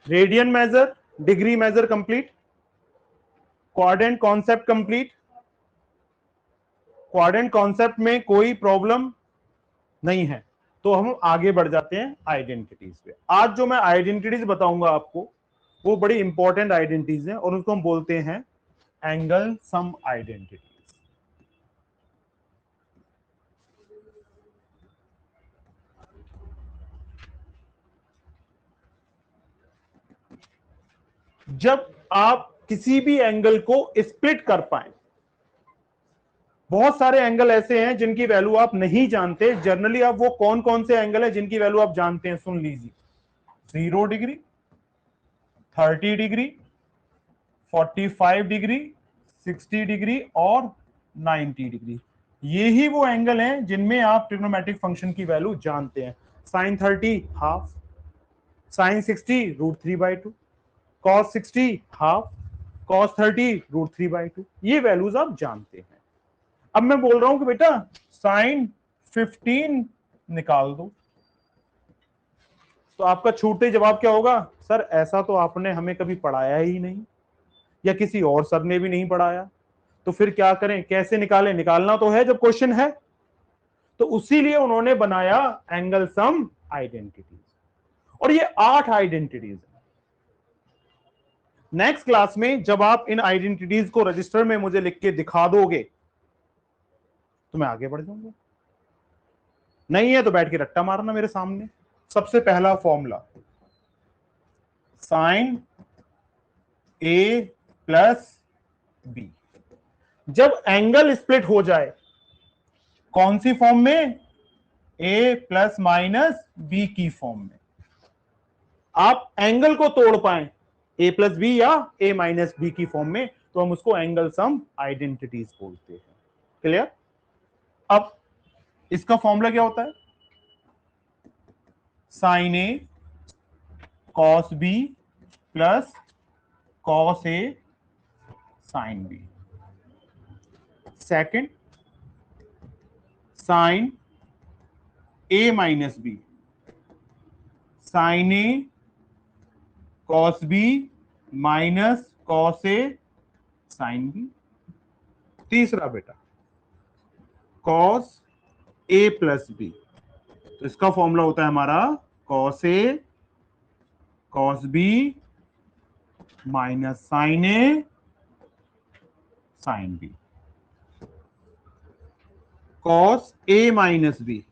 Radian measure, degree measure complete, quadrant concept complete. Quadrant concept में कोई problem नहीं है, तो हम आगे बढ़ जाते हैं आइडेंटिटीज पे। आज जो मैं आइडेंटिटीज बताऊंगा आपको वो बड़ी इंपॉर्टेंट आइडेंटिटीज हैं और उसको हम बोलते हैं एंगल सम आइडेंटिटीज। जब आप किसी भी एंगल को स्प्लिट कर पाए, बहुत सारे एंगल ऐसे हैं जिनकी वैल्यू आप नहीं जानते। जनरली आप वो कौन कौन से एंगल है जिनकी वैल्यू आप जानते हैं, सुन लीजिए। 0 डिग्री, 30 डिग्री, 45 डिग्री, 60 डिग्री और 90 डिग्री। ये ही वो एंगल हैं जिनमें आप ट्रिग्नोमेट्रिक फंक्शन की वैल्यू जानते हैं। Sine 30 half, sine 60 √3/2, cos 60 half, cos 30 √3/2। ये वैल्यूज आप जानते हैं। अब मैं बोल रहा हूं कि बेटा साइन 15 निकाल दो, तो आपका छूटते जवाब क्या होगा? सर ऐसा तो आपने हमें कभी पढ़ाया ही नहीं, या किसी और सर ने भी नहीं पढ़ाया, तो फिर क्या करें, कैसे निकालें? निकालना तो है जब क्वेश्चन है। तो उसीलिए उन्होंने बनाया एंगल सम आइडेंटिटीज, और ये 8 आइडेंटिटीज है। नेक्स्ट क्लास में जब आप इन आइडेंटिटीज को रजिस्टर में मुझे लिख के दिखा दोगे तो मैं आगे बढ़ जाऊंगा। नहीं है तो बैठ के रट्टा मारना मेरे सामने। सबसे पहला फॉर्मूला, साइन ए प्लस बी। जब एंगल स्प्लिट हो जाए, कौन सी फॉर्म में? ए प्लस माइनस बी की फॉर्म में। आप एंगल को तोड़ पाए ए प्लस बी या ए माइनस बी की फॉर्म में, तो हम उसको एंगल सम आइडेंटिटीज बोलते हैं। क्लियर? अब इसका फॉर्मूला क्या होता है? Sign A cos B plus cos A sine B. Second, sign A minus B, sign A cos B minus cos A sine B. तीसरा बेटा, कॉस ए प्लस बी, तो इसका फॉर्मूला होता है हमारा cos A cos B minus sine A sine B. Cos A minus B,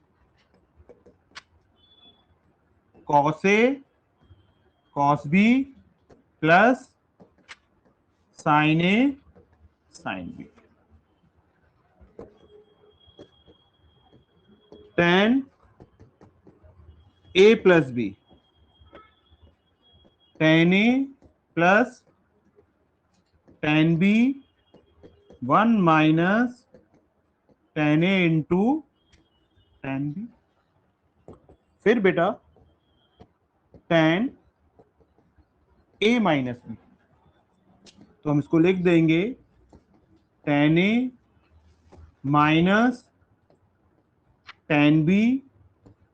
cos A cos B plus sine A sine B. Tan A plus B, tan A plus tan B, 1 minus tan A into ten B. फिर बेटा ten A minus B, तो हम इसको लिख देंगे ten A minus ten B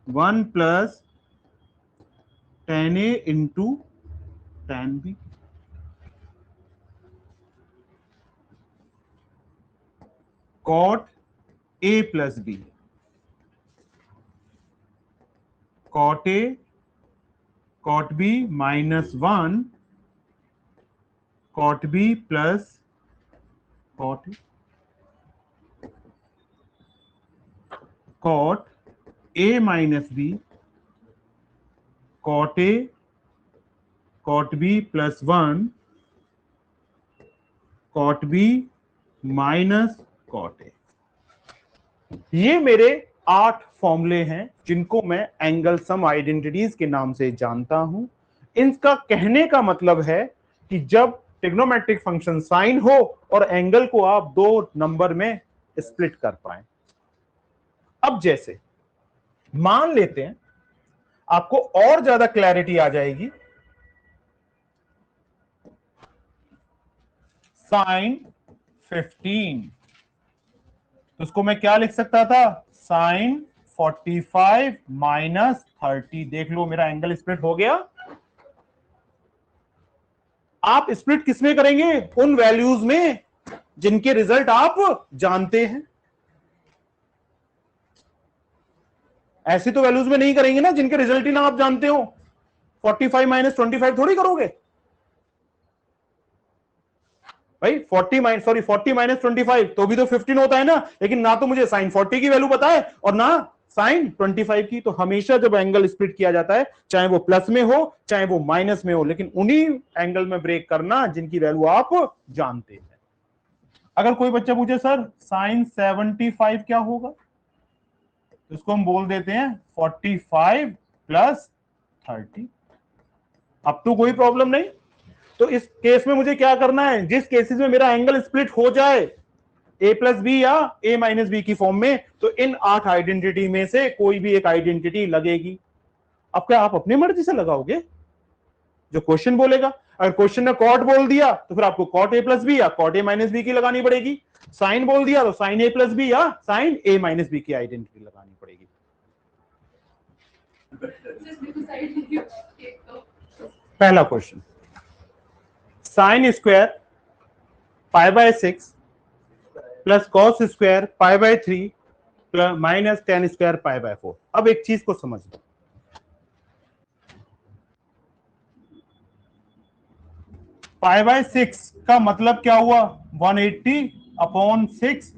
1 plus ten A into ten B. Cot A plus B, cot A cot B minus 1 cot B plus cot A. Cot A minus B, cot A cot B plus 1 cot B minus cot A. ये मेरे 8 फॉर्मूले हैं जिनको मैं angle sum identities के नाम से जानता हूं। इनका कहने का मतलब है कि जब ट्रिग्नोमेट्रिक फंक्शन साइन हो और एंगल को आप 2 नंबर में स्प्लिट कर पाए। अब जैसे मान लेते हैं, आपको और ज्यादा क्लैरिटी आ जाएगी। साइन 15, तो उसको मैं क्या लिख सकता था? Sine 45 minus 30। देख लो मेरा एंगल स्प्लिट हो गया। आप स्प्लिट किसमें करेंगे? उन वैल्यूज में जिनके रिजल्ट आप जानते हैं। ऐसी तो वैल्यूज में नहीं करेंगे ना जिनके रिजल्ट ही ना आप जानते हो। 45 माइनस 25 थोड़ी करोगे भाई। 40 माइनस 25 तो भी तो 15 होता है ना, लेकिन ना तो मुझे साइन 40 की वैल्यू पता है और ना साइन 25 की। तो हमेशा जब एंगल स्प्लिट किया जाता है, चाहे वो प्लस में हो चाहे वो माइनस में हो, लेकिन उन्हीं एंगल में ब्रेक करना जिनकी वैल्यू आप जानते हैं। अगर कोई बच्चा पूछे सर साइन 75 क्या होगा, तो इसको हम बोल देते हैं 45 प्लस 30। अब तो कोई प्रॉब्लम नहीं। तो इस केस में मुझे क्या करना है? जिस केसेस में मेरा एंगल स्प्लिट हो जाए ए प्लस बी या ए माइनस बी की फॉर्म में, तो इन 8 आइडेंटिटी में से कोई भी एक आइडेंटिटी लगेगी। अब क्या आप अपनी मर्जी से लगाओगे जो क्वेश्चन बोलेगा? अगर क्वेश्चन ने कॉट बोल दिया तो फिर आपको कॉट ए प्लस बी या कॉट ए माइनस बी की लगानी पड़ेगी। साइन बोल दिया तो साइन ए प्लस बी या साइन ए माइनस बी की आइडेंटिटी लगानी पड़ेगी। पहला question, sine square pi by 6 plus cos square pi by 3 plus minus ten square pi by 4। अब एक चीज को समझ लो, पाई बाय 6 का मतलब क्या हुआ? 180 अपॉन 6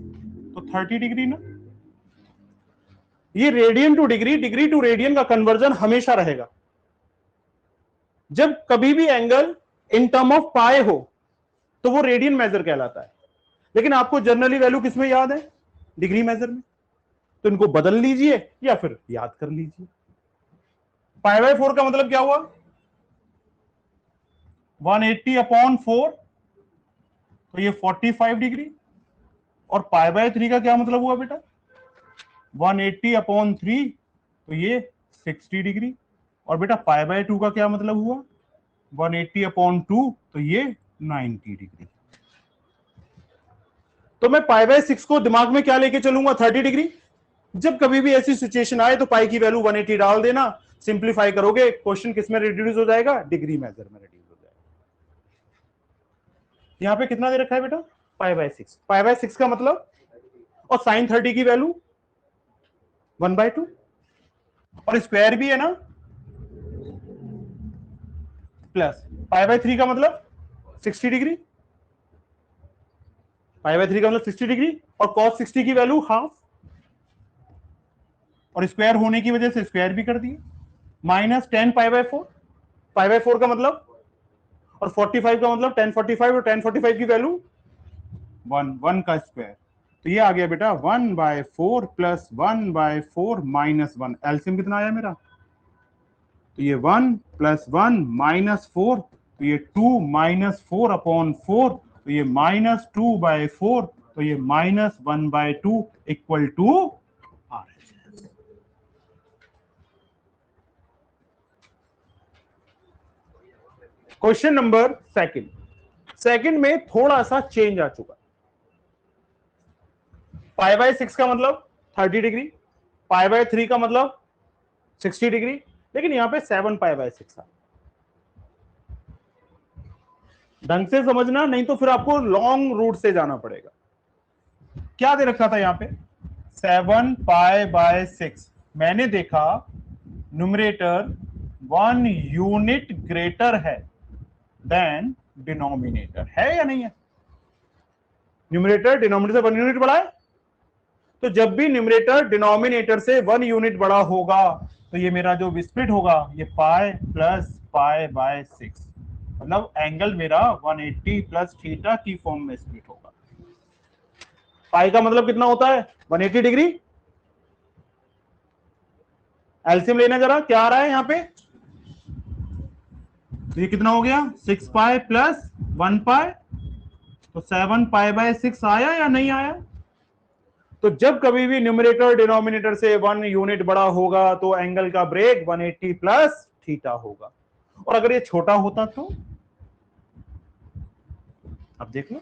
तो 30 डिग्री ना। ये radian to degree, degree to radian का कन्वर्जन हमेशा रहेगा। जब कभी भी angle in term of pi हो तो वो रेडियन मेजर कहलाता है, लेकिन आपको जनरली वैल्यू किसमें याद है? डिग्री मेजर में। तो इनको बदल लीजिए या फिर याद कर लीजिए। पाई बाय 4 का मतलब क्या हुआ? 180 अपॉन 4 तो ये 45 डिग्री। और पाई बाय 3 का क्या मतलब हुआ बेटा? 180 अपॉन 3 तो ये 60 डिग्री। और बेटा पाई बाय 2 का क्या मतलब हुआ? 180 अपॉन 2 तो ये 90 डिग्री। तो मैं पाई बाय 6 को दिमाग में क्या लेके चलूंगा? 30 डिग्री। जब कभी भी ऐसी सिचुएशन आए तो पाई की वैल्यू 180 डाल देना, सिंप्लीफाई करोगे, क्वेश्चन किसमें रिड्यूस हो जाएगा? डिग्री मेजर में रिड्यूस हो जाएगा। यहां पे कितना दे रखा है बेटा? Pi by 6। पाई बाय 6 का मतलब, और साइन 30 की वैल्यू 1/2 और स्क्वायर भी है ना, प्लस पाई बाय 3 का मतलब 60 डिग्री। पाई बाय 3 का मतलब 60 डिग्री और cos 60 की वैल्यू हाफ, और स्क्वायर होने की वजह से स्क्वायर भी कर दिए, minus 10 pi by 4। Pi by 4 का मतलब, और 45 का मतलब 1045, और 1045 की वैल्यू 1 का स्क्वायर। तो ये आ गया बेटा 1/4 प्लस 1/4 माइनस 1। एलसीएम कितना आया मेरा? तो ये 1 प्लस 1 माइनस 4, तो ये 2 माइनस 4 अपॉन 4, तो ये -2/4, तो ये -1/2 equal to R. Question number second में थोड़ा सा चेंज आ चुका। पाई बाय 6 का मतलब 30 डिग्री, पाई बाय 3 का मतलब 60 डिग्री, लेकिन यहां पे 7 पाई बाय 6 आ। ढंग से समझना, नहीं तो फिर आपको लॉन्ग रूट से जाना पड़ेगा। क्या दे रखा था यहां पे? 7 पाई बाय 6। मैंने देखा न्यूमरेटर 1 यूनिट ग्रेटर है देन डिनोमिनेटर, है या नहीं है? न्यूमरेटर डिनोमिनेटर से 1 यूनिट बड़ा है, तो जब भी न्यूमरेटर डिनोमिनेटर से 1 यूनिट बड़ा होगा तो ये मेरा जो स्प्लिट होगा ये पाई प्लस पाई बाय 6, मतलब एंगल मेरा 180 प्लस थीटा की फॉर्म में स्प्लिट होगा। पाई का मतलब कितना होता है? 180 डिग्री। एलसीएम लेना जरा, क्या आ रहा है यहां पे? तो ये कितना हो गया? 6 पाई प्लस 1 पाई, तो 7 पाई बाय 6 आया या नहीं आया? तो जब कभी भी न्यूमरेटर डिनोमिनेटर से 1 यूनिट बड़ा होगा तो एंगल का ब्रेक 180 प्लस थीटा होगा। और अगर ये छोटा होता तो? अब देख लो,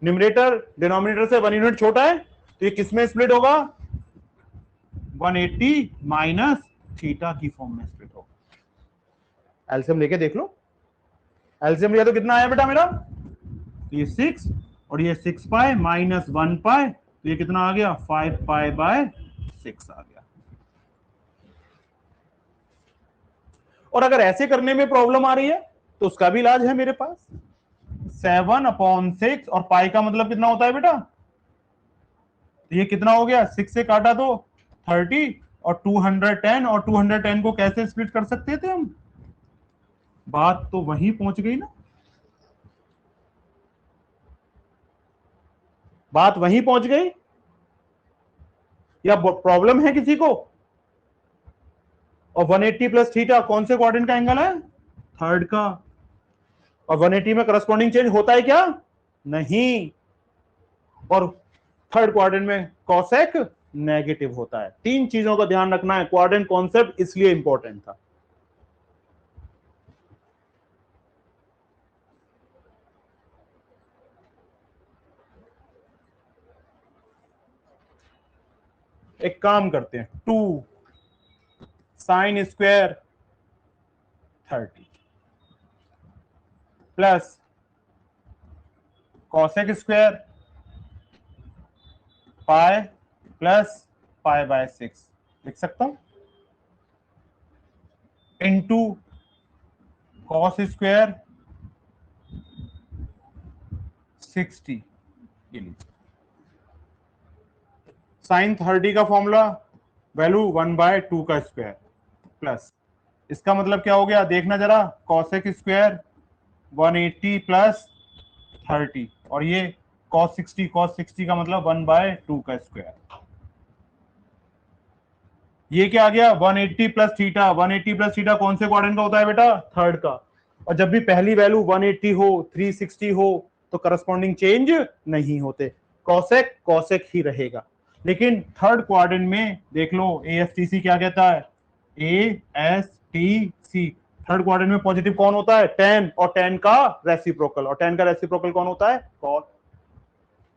न्यूमरेटर डिनोमिनेटर से 1 यूनिट छोटा है तो ये किसमें स्प्लिट होगा? 180 माइनस थीटा की फॉर्म में स्प्लिट होगा। एलसीएम लेके देख लो। एलसीएम लिया तो कितना आया बेटा मेरा, ये 6 और ये 6 पाई माइनस 1 पाई, तो ये कितना आ गया 5 पाई बाय 6 आ गया। और अगर ऐसे करने में प्रॉब्लम आ रही है तो उसका भी इलाज है मेरे पास, 7/6 और पाई का मतलब कितना होता है बेटा, ये कितना हो गया 6 से काटा तो 30 और 210, और 210 को कैसे स्प्लिट कर सकते थे हम, बात तो वहीं पहुंच गई ना, बात वहीं पहुंच गई, या प्रॉब्लम है किसी को। और 180 प्लस थीटा कौन से क्वाड्रेंट का एंगल है, थर्ड का, और 180 में करस्पॉन्डिंग चेंज होता है क्या, नहीं, और थर्ड क्वाड्रेंट में कॉसेक नेगेटिव होता है। तीन चीजों का ध्यान रखना है, क्वाड्रेंट कॉन्सेप्ट इसलिए इंपॉर्टेंट था। एक काम करते हैं, 2 sine square 30 plus cosec square pi plus pi by 6 लिख सकता हूं, इनटू कॉस स्क्वायर 60, साइन 30 का फॉर्मूला वैल्यू 1/2 का स्क्वायर प्लस, इसका मतलब क्या हो गया देखना जरा, कॉसेक स्क्वायर 180 प्लस 30 और ये cos 60 का मतलब 1/2 का स्क्वायर, ये क्या आ गया 180 प्लस थीटा, 180 प्लस थीटा कौन से क्वाड्रेंट का होता है बेटा, थर्ड का, और जब भी पहली वैल्यू 180 हो 360 हो तो करस्पॉन्डिंग चेंज नहीं होते, कॉसेक कॉसेक ही रहेगा। लेकिन थर्ड क्वाड्रेंट में देख लो ASTC क्या कहता है, ASTC थर्ड क्वाड्रेंट में पॉजिटिव कौन होता है, tan, और tan का रेसिप्रोकल, और tan का रेसिप्रोकल कौन होता है, cos।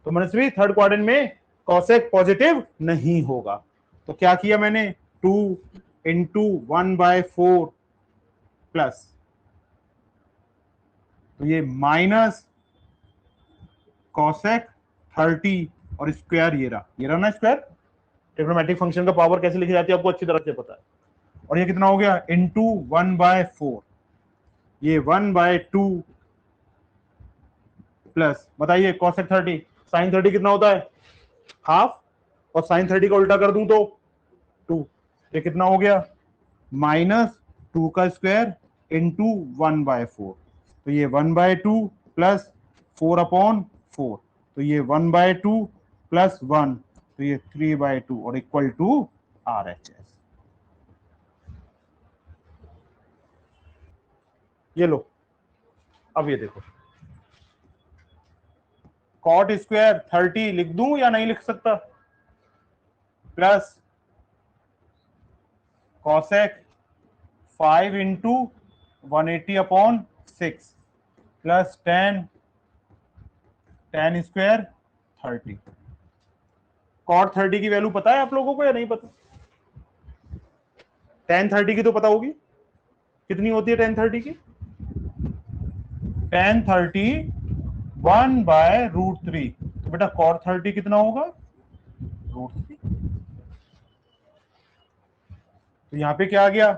तो मनस्वी थर्ड क्वाड्रेंट में कॉसेक पॉजिटिव नहीं होगा, तो क्या किया मैंने 2 इंटू 1/4 प्लस, तो ये माइनस कॉसेक 30 और स्क्वायर ये रहा ना स्क्वायर, ट्रिग्नोमेट्रिक फंक्शन का पावर कैसे लिखी जाती है आपको अच्छी तरह से पता है, और ये कितना हो गया इंटू 1/4, ये 1/2 प्लस, बताइए कॉसेक 30 साइन 30 कितना होता है हाफ, और साइन 30 का उल्टा कर दूं तो 2, ये कितना हो गया -2 का स्क्वायर इंटू 1/4, तो ये 1/2 प्लस 4/4, तो ये 1/2 प्लस 1, तो ये 3/2 और इक्वल टू RHS। ये लो, अब ये देखो कॉट स्क्वायर 30 लिख दूं या नहीं लिख सकता, plus cosec 5 into 180/6 plus tan square 30। Cot 30 की वैल्यू पता है आप लोगों को या नहीं पता, tan 30 की तो पता होगी, कितनी होती है tan 30 की, tan 30 1/√3, तो बेटा cot 30 कितना होगा √3, तो यहां पे क्या आ गया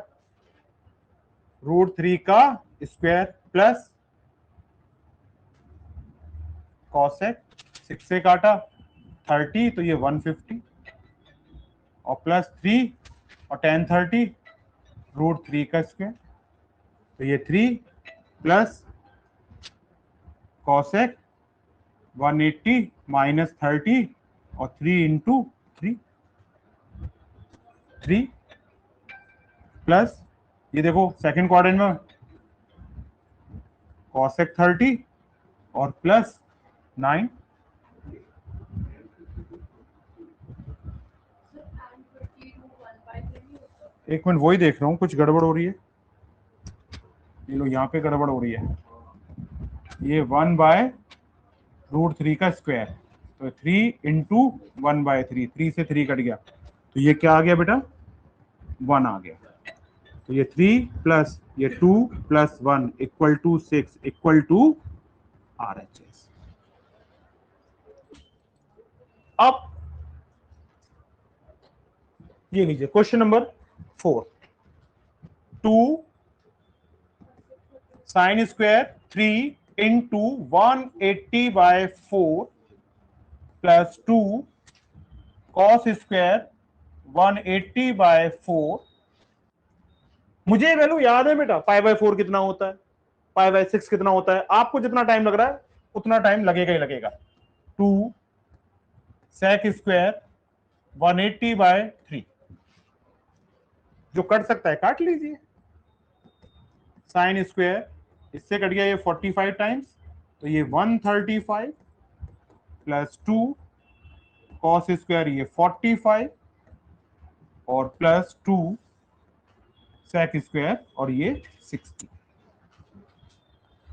√3 का स्क्वायर प्लस कॉसेक 6 से काटा 30, तो ये 150 और प्लस 3 और tan 30 √3 का स्क्वायर, तो ये 3 प्लस कॉसेक 180 माइनस 30 और 3 इंटू 3 प्लस ये देखो सेकंड क्वाड्रेंट में कॉसेक 30 और प्लस 9, एक मिनट वही देख रहा हूं कुछ गड़बड़ हो रही है, ये लो यहाँ पे गड़बड़ हो रही है, ये 1/√3 का स्क्वायर, तो 3 इंटू 1/3, 3 से 3 कट गया, तो ये क्या आ गया बेटा 1 आ गया, तो ये 3 प्लस ये 2 plus 1 equal to 6 equal to RHS। अब ये लीजिए question number 4, 2 sine square 3 into 180/4 plus 2 cos square 180/4। मुझे ये वैल्यू याद है बेटा, π/4 कितना होता है, π/6 कितना होता है। आपको जितना टाइम लग रहा है उतना टाइम लगेगा ही लगेगा। 2 sec स्क्वायर 180/3, जो कट सकता है काट लीजिए। साइन स्क्वायर इससे कट गया ये 45 टाइम्स, तो ये 135 प्लस 2 कॉस स्क्वायर ये 45 और प्लस 2 सेक स्क्वायर और ये 60।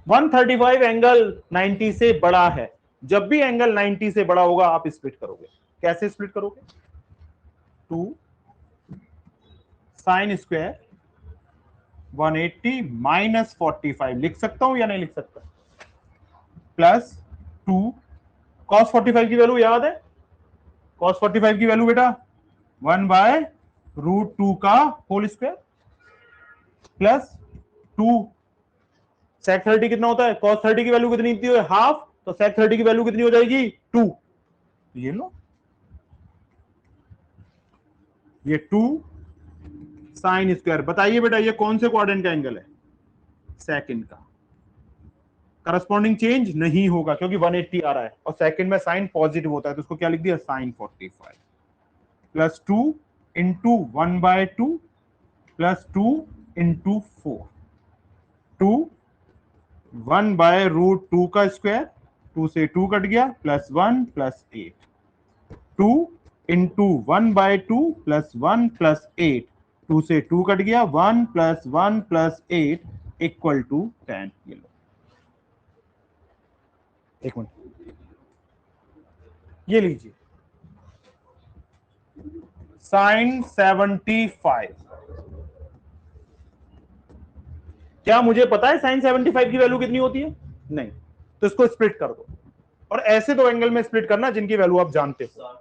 135 एंगल 90 से बड़ा है। जब भी एंगल 90 से बड़ा होगा आप स्प्लिट करोगे। कैसे स्प्लिट करोगे? 2 साइन स्क्वायर 180 माइनस 45 लिख सकता हूं या नहीं लिख सकता, प्लस 2 cos 45 की वैल्यू याद है, cos 45 की वैल्यू बेटा 1/√2 का होल स्क्वायर प्लस 2 sec 30 कितना होता है, cos 30 की वैल्यू कितनी होती है, हाफ, तो sec 30 की वैल्यू कितनी हो जाएगी 2। ये लो, ये 2 साइन स्क्वायर। बताइए बेटा ये कौन से क्वाड्रेंट का एंगल है, सेकंड का। करस्पॉन्डिंग चेंज नहीं होगा क्योंकि 180 आ रहा है और सेकंड में साइन पॉजिटिव होता है, तो उसको क्या लिख दिया, sine 45 plus 2 into 1/2 plus 2 into 4, 2 1/√2 का स्क्वायर, 2 से 2 कट गया, plus 1 plus 8, 2 into 1/2 plus 1 plus 8, 2 से 2 कट गया, 1 प्लस 1 प्लस 8 इक्वल टू 10। ये लो, एक मिनट, ये लीजिए साइन 75। क्या मुझे पता है साइन 75 की वैल्यू कितनी होती है? नहीं, तो इसको स्प्लिट कर दो और ऐसे दो एंगल में स्प्लिट करना जिनकी वैल्यू आप जानते हो।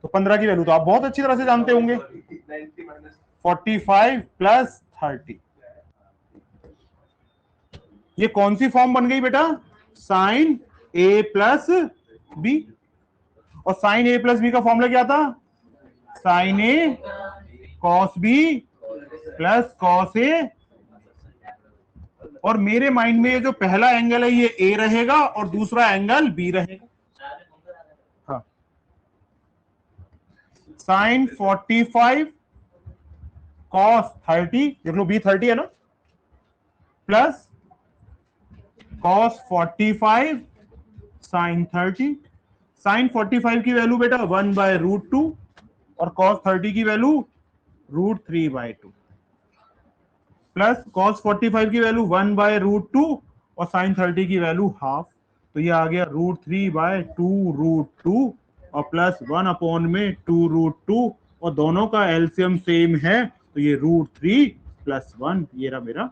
तो 15 की वैल्यू तो आप बहुत अच्छी तरह से जानते होंगे, 45 प्लस 30। ये कौन सी फॉर्म बन गई बेटा, साइन a प्लस बी, और साइन a प्लस बी का फॉर्मूला क्या था, sine a cos B plus cos A. और मेरे माइंड में जो पहला एंगल है ये a रहेगा और दूसरा एंगल b रहेगा। हाँ, साइन 45 कॉस 30, देख लो b 30 है ना, प्लस cos 45 साइन 30। साइन 45 की वैल्यू बेटा 1/√2 और cos 30 की वैल्यू √3/2, प्लस cos 45 की वैल्यू 1/√2 और साइन 30 की वैल्यू हाफ, तो ये आ गया √3/2√2 और प्लस 1 में 2√2 और दोनों का एलसीएम सेम है, तो ये √3 + 1, ये रहा मेरा